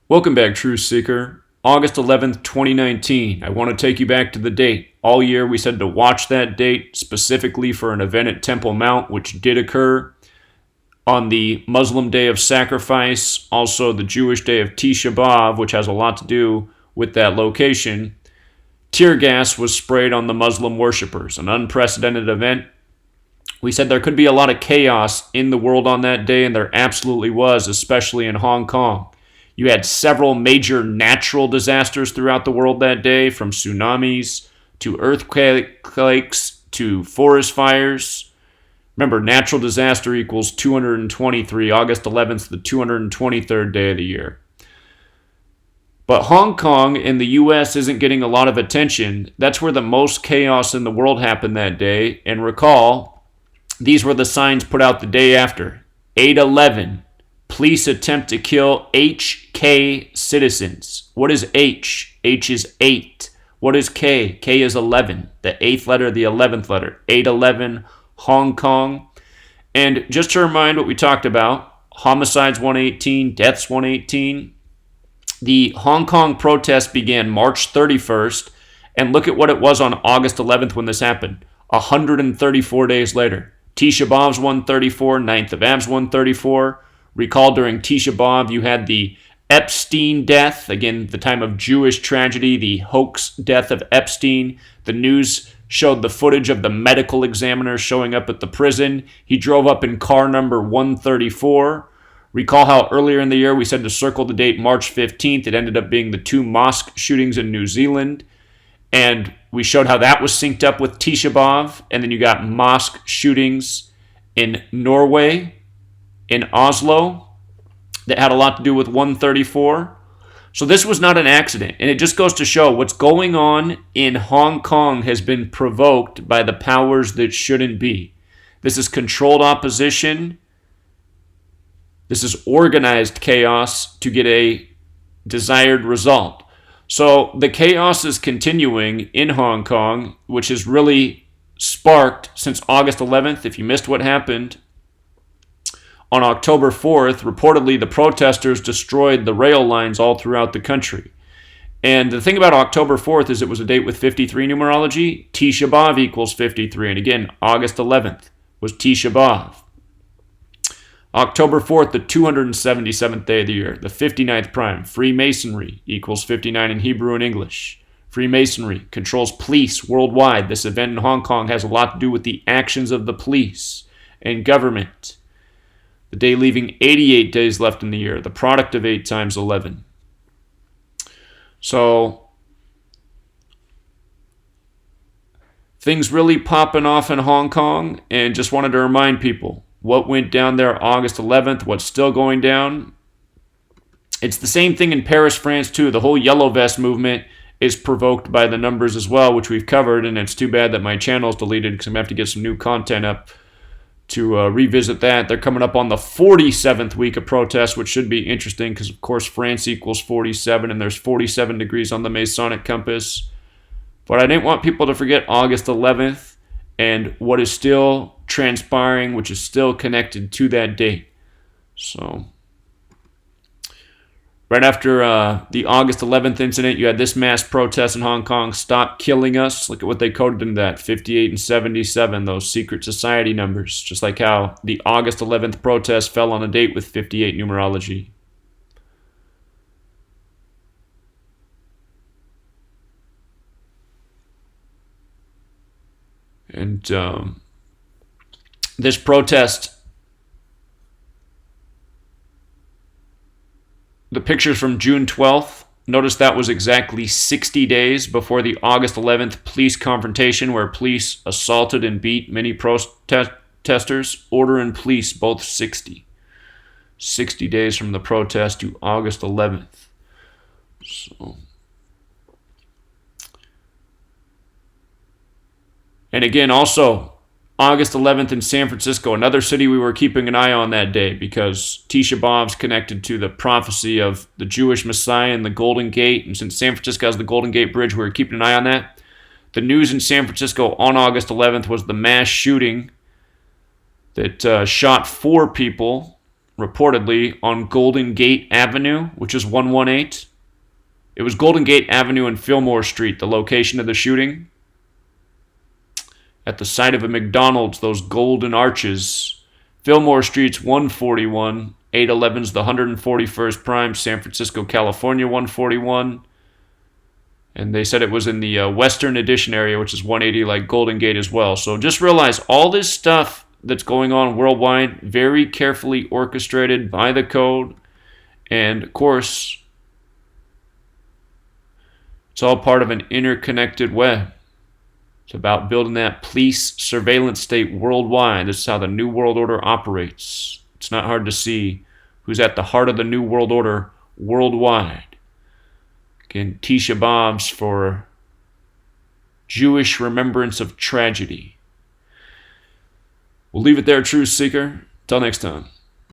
Welcome back, Truth Seeker. August 11th, 2019. I want to take you back to the date. All year we said to watch that date specifically for an event at Temple Mount, which did occur on the Muslim Day of Sacrifice, also the Jewish Day of Tisha B'Av, which has a lot to do with that location. Tear gas was sprayed on the Muslim worshippers, an unprecedented event. We said there could be a lot of chaos in the world on that day, and there absolutely was, especially in Hong Kong. You had several major natural disasters throughout the world that day, from tsunamis to earthquakes to forest fires. Remember, natural disaster equals 223. August 11th, the 223rd day of the year. But Hong Kong in the U.S. isn't getting a lot of attention. That's where the most chaos in the world happened that day. And recall, these were the signs put out the day after. 8/11. Police attempt to kill HK citizens. What is H? H is 8. What is K? K is 11. The 8th letter, the 11th letter. 8/11, Hong Kong. And just to remind what we talked about, homicides 118, deaths 118. The Hong Kong protest began March 31st. And look at what it was on August 11th when this happened. 134 days later. Tisha B'Av's 134, 9th of Av's 134. Recall during Tisha B'Av, you had the Epstein death, again, the time of Jewish tragedy, the hoax death of Epstein. The news showed the footage of the medical examiner showing up at the prison. He drove up in car number 134. Recall how earlier in the year we said to circle the date March 15th. It ended up being the 2 mosque shootings in New Zealand. And we showed how that was synced up with Tisha B'Av. And then you got mosque shootings in Norway, in Oslo, that had a lot to do with 134. So this was not an accident. And it just goes to show what's going on in Hong Kong has been provoked by the powers that shouldn't be. This is controlled opposition. This is organized chaos to get a desired result. So the chaos is continuing in Hong Kong, which has really sparked since August 11th. If you missed what happened, on October 4th, reportedly the protesters destroyed the rail lines all throughout the country. And the thing about October 4th is it was a date with 53 numerology. Tisha B'Av equals 53. And again, August 11th was Tisha B'Av. October 4th, the 277th day of the year, the 59th prime. Freemasonry equals 59 in Hebrew and English. Freemasonry controls police worldwide. This event in Hong Kong has a lot to do with the actions of the police and government. The day leaving 88 days left in the year, the product of 8 times 11. So, things really popping off in Hong Kong, and just wanted to remind people what went down there August 11th, what's still going down. It's the same thing in Paris, France, too. The whole Yellow Vest movement is provoked by the numbers as well, which we've covered, and it's too bad that my channel is deleted because I'm going to have to get some new content up to revisit that. They're coming up on the 47th week of protest, which should be interesting because, of course, France equals 47, and there's 47 degrees on the Masonic compass. But I didn't want people to forget August 11th and what is still transpiring, which is still connected to that date. So, right after the August 11th incident, you had this mass protest in Hong Kong, Stop Killing Us. Look at what they coded in that, 58 and 77, those secret society numbers. Just like how the August 11th protest fell on a date with 58 numerology. And this protest, the pictures from June 12th, notice that was exactly 60 days before the August 11th police confrontation where police assaulted and beat many protesters. Order and police, both 60. 60 days from the protest to August 11th. So, and again, also, August 11th in San Francisco, another city we were keeping an eye on that day because Tisha B'Av's connected to the prophecy of the Jewish Messiah and the Golden Gate. And since San Francisco has the Golden Gate Bridge, we were keeping an eye on that. The news in San Francisco on August 11th was the mass shooting that shot 4 people reportedly on Golden Gate Avenue, which is 118. It was Golden Gate Avenue and Fillmore Street, the location of the shooting. At the site of a McDonald's, those golden arches. Fillmore Street's 141. 811's the 141st Prime, San Francisco, California, 141. And they said it was in the Western Addition area, which is 180, like Golden Gate as well. So just realize all this stuff that's going on worldwide, very carefully orchestrated by the code. And, of course, it's all part of an interconnected web. It's about building that police surveillance state worldwide. This is how the New World Order operates. It's not hard to see who's at the heart of the New World Order worldwide. Again, Tisha B'Av's for Jewish remembrance of tragedy. We'll leave it there, Truth Seeker. Till next time.